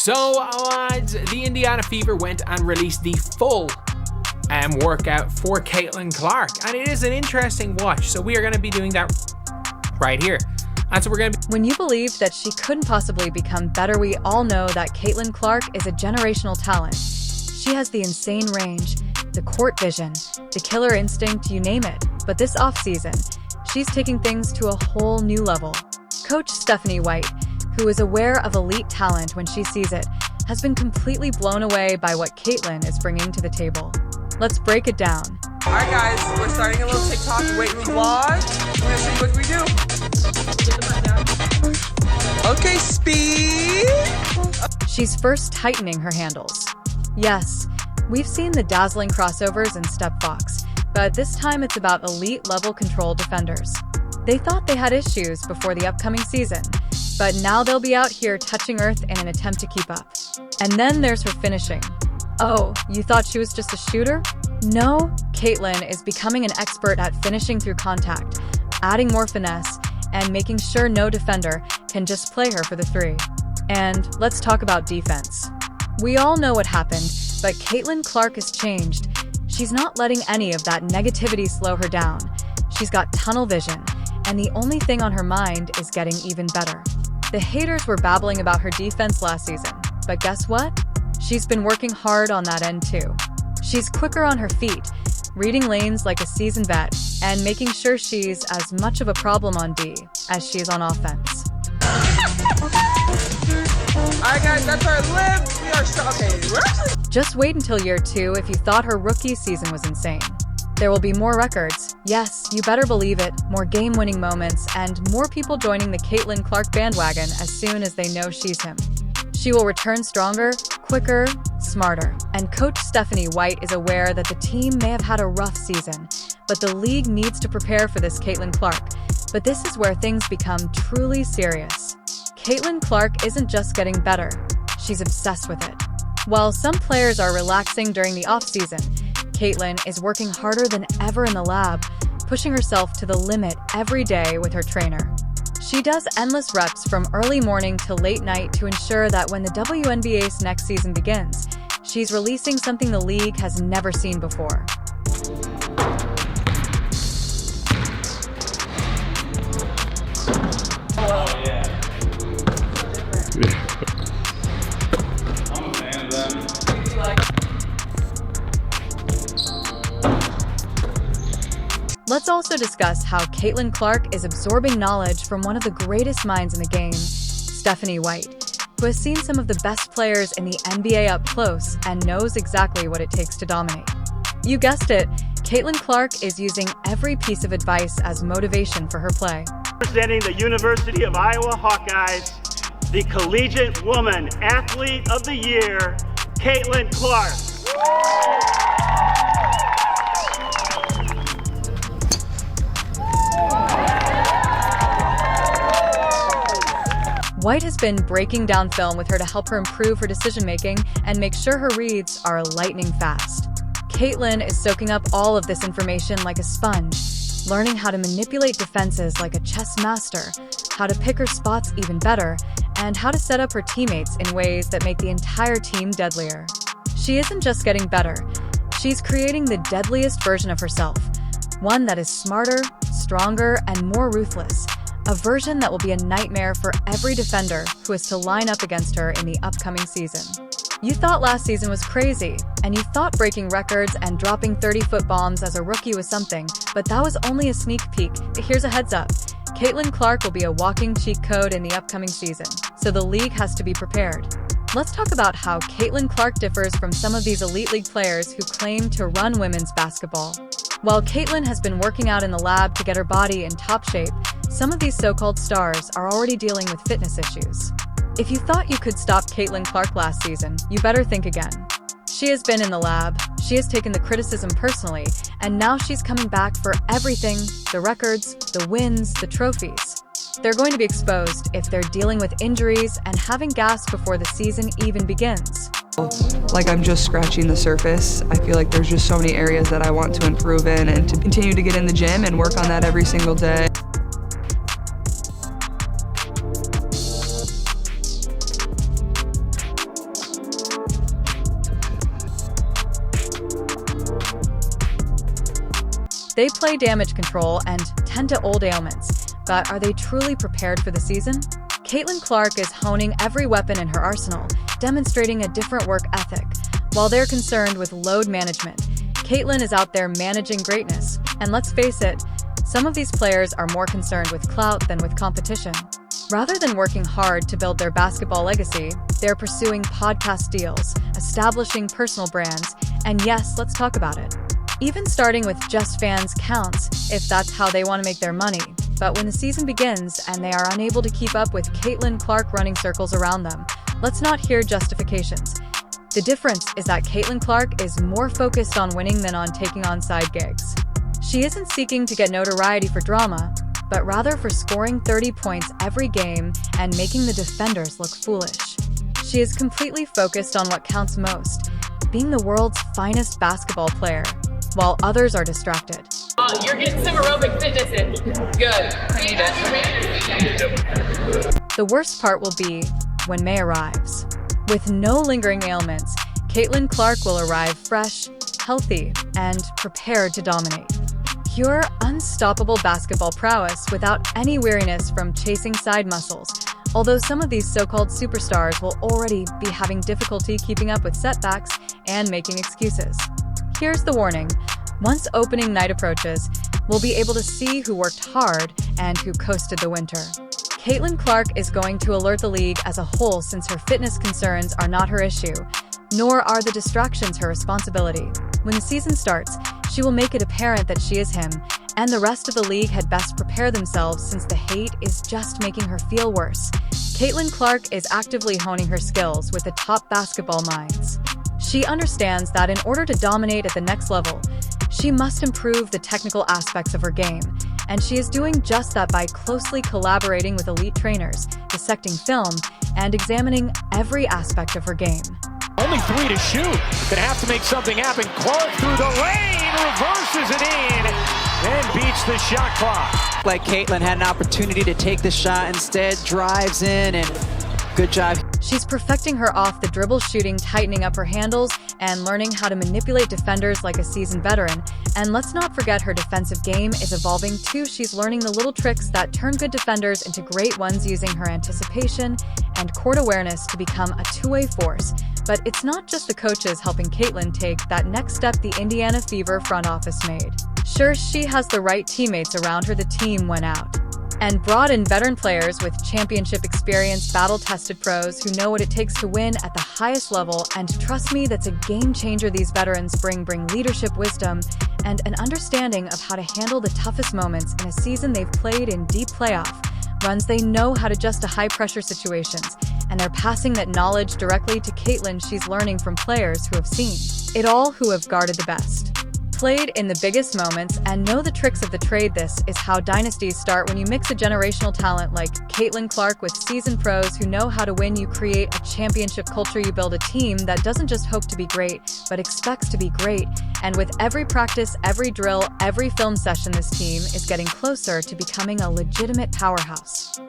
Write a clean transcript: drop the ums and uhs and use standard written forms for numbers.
So, lads, the Indiana Fever went and released the full workout for Caitlin Clark, and it is an interesting watch. So we are going to be doing that right here. And so we're going to When you believed that she couldn't possibly become better, we all know that Caitlin Clark is a generational talent. She has the insane range, the court vision, the killer instinct, you name it. But this offseason, she's taking things to a whole new level. Coach Stephanie White, who is aware of elite talent when she sees it, has been completely blown away by what Caitlin is bringing to the table. Let's break it down. All right, guys, we're starting a little TikTok weight room vlog. We're gonna see what we do. Okay, speed. She's first tightening her handles. Yes, we've seen the dazzling crossovers in Step Fox, but this time it's about elite-level control defenders. They thought they had issues before the upcoming season, but now they'll be out here touching earth in an attempt to keep up. And then there's her finishing. Oh, you thought she was just a shooter? No, Caitlin is becoming an expert at finishing through contact, adding more finesse, and making sure no defender can just play her for the three. And let's talk about defense. We all know what happened, but Caitlin Clark has changed. She's not letting any of that negativity slow her down. She's got tunnel vision, and the only thing on her mind is getting even better. The haters were babbling about her defense last season, but guess what? She's been working hard on that end too. She's quicker on her feet, reading lanes like a seasoned vet, and making sure she's as much of a problem on D as she is on offense. Alright guys, that's our lift. We are okay. Just wait until year 2 if you thought her rookie season was insane. There will be more records. Yes, you better believe it. More game-winning moments and more people joining the Caitlin Clark bandwagon as soon as they know she's him. She will return stronger, quicker, smarter. And Coach Stephanie White is aware that the team may have had a rough season, but the league needs to prepare for this Caitlin Clark. But this is where things become truly serious. Caitlin Clark isn't just getting better, she's obsessed with it. While some players are relaxing during the offseason, Caitlin is working harder than ever in the lab, pushing herself to the limit every day with her trainer. She does endless reps from early morning till late night to ensure that when the WNBA's next season begins, she's releasing something the league has never seen before. Oh, yeah. I'm a fan of them. Let's also discuss how Caitlin Clark is absorbing knowledge from one of the greatest minds in the game, Stephanie White, who has seen some of the best players in the NBA up close and knows exactly what it takes to dominate. You guessed it, Caitlin Clark is using every piece of advice as motivation for her play. Representing the University of Iowa Hawkeyes, the Collegiate Woman Athlete of the Year, Caitlin Clark. White has been breaking down film with her to help her improve her decision-making and make sure her reads are lightning fast. Caitlin is soaking up all of this information like a sponge, learning how to manipulate defenses like a chess master, how to pick her spots even better, and how to set up her teammates in ways that make the entire team deadlier. She isn't just getting better, she's creating the deadliest version of herself, one that is smarter, stronger, and more ruthless. A version that will be a nightmare for every defender who is to line up against her in the upcoming season. You thought last season was crazy, and you thought breaking records and dropping 30-foot bombs as a rookie was something, but that was only a sneak peek. Here's a heads up. Caitlin Clark will be a walking cheat code in the upcoming season, so the league has to be prepared. Let's talk about how Caitlin Clark differs from some of these elite league players who claim to run women's basketball. While Caitlin has been working out in the lab to get her body in top shape, some of these so-called stars are already dealing with fitness issues. If you thought you could stop Caitlin Clark last season, you better think again. She has been in the lab, she has taken the criticism personally, and now she's coming back for everything: the records, the wins, the trophies. They're going to be exposed if they're dealing with injuries and having gas before the season even begins. Like I'm just scratching the surface. I feel like there's just so many areas that I want to improve in and to continue to get in the gym and work on that every single day. They play damage control and tend to old ailments, but are they truly prepared for the season? Caitlin Clark is honing every weapon in her arsenal, demonstrating a different work ethic. While they're concerned with load management, Caitlin is out there managing greatness. And let's face it, some of these players are more concerned with clout than with competition. Rather than working hard to build their basketball legacy, they're pursuing podcast deals, establishing personal brands, and yes, let's talk about it. Even starting with just fans counts if that's how they want to make their money. But when the season begins and they are unable to keep up with Caitlin Clark running circles around them, let's not hear justifications. The difference is that Caitlin Clark is more focused on winning than on taking on side gigs. She isn't seeking to get notoriety for drama, but rather for scoring 30 points every game and making the defenders look foolish. She is completely focused on what counts most, being the world's finest basketball player, while others are distracted. You're getting some aerobic fitness in. Good. I need it. The worst part will be when May arrives. With no lingering ailments, Caitlin Clark will arrive fresh, healthy, and prepared to dominate. Pure, unstoppable basketball prowess without any weariness from chasing side muscles, although some of these so-called superstars will already be having difficulty keeping up with setbacks and making excuses. Here's the warning. Once opening night approaches, we'll be able to see who worked hard and who coasted the winter. Caitlin Clark is going to alert the league as a whole since her fitness concerns are not her issue, nor are the distractions her responsibility. When the season starts, she will make it apparent that she is him, and the rest of the league had best prepare themselves since the hate is just making her feel worse. Caitlin Clark is actively honing her skills with the top basketball minds. She understands that in order to dominate at the next level, she must improve the technical aspects of her game, and she is doing just that by closely collaborating with elite trainers, dissecting film, and examining every aspect of her game. Only 3 to shoot. Gonna have to make something happen. Clark through the lane, reverses it in, and beats the shot clock. Like Caitlin had an opportunity to take the shot, instead drives in, and good job. She's perfecting her off-the-dribble shooting, tightening up her handles, and learning how to manipulate defenders like a seasoned veteran. And let's not forget her defensive game is evolving too. She's learning the little tricks that turn good defenders into great ones, using her anticipation and court awareness to become a two-way force. But it's not just the coaches helping Caitlin take that next step the Indiana Fever front office made. Sure, she has the right teammates around her. The team went out and brought in veteran players with championship experience, battle-tested pros who know what it takes to win at the highest level, and trust me, that's a game changer. These veterans bring leadership, wisdom, and an understanding of how to handle the toughest moments in a season. They've played in deep playoff runs. They know how to adjust to high-pressure situations, and they're passing that knowledge directly to Caitlin. She's learning from players who have seen it all, who have guarded the best, played in the biggest moments, and know the tricks of the trade. This is how dynasties start. When you mix a generational talent like Caitlin Clark with seasoned pros who know how to win, you create a championship culture. You build a team that doesn't just hope to be great, but expects to be great. And with every practice, every drill, every film session, this team is getting closer to becoming a legitimate powerhouse.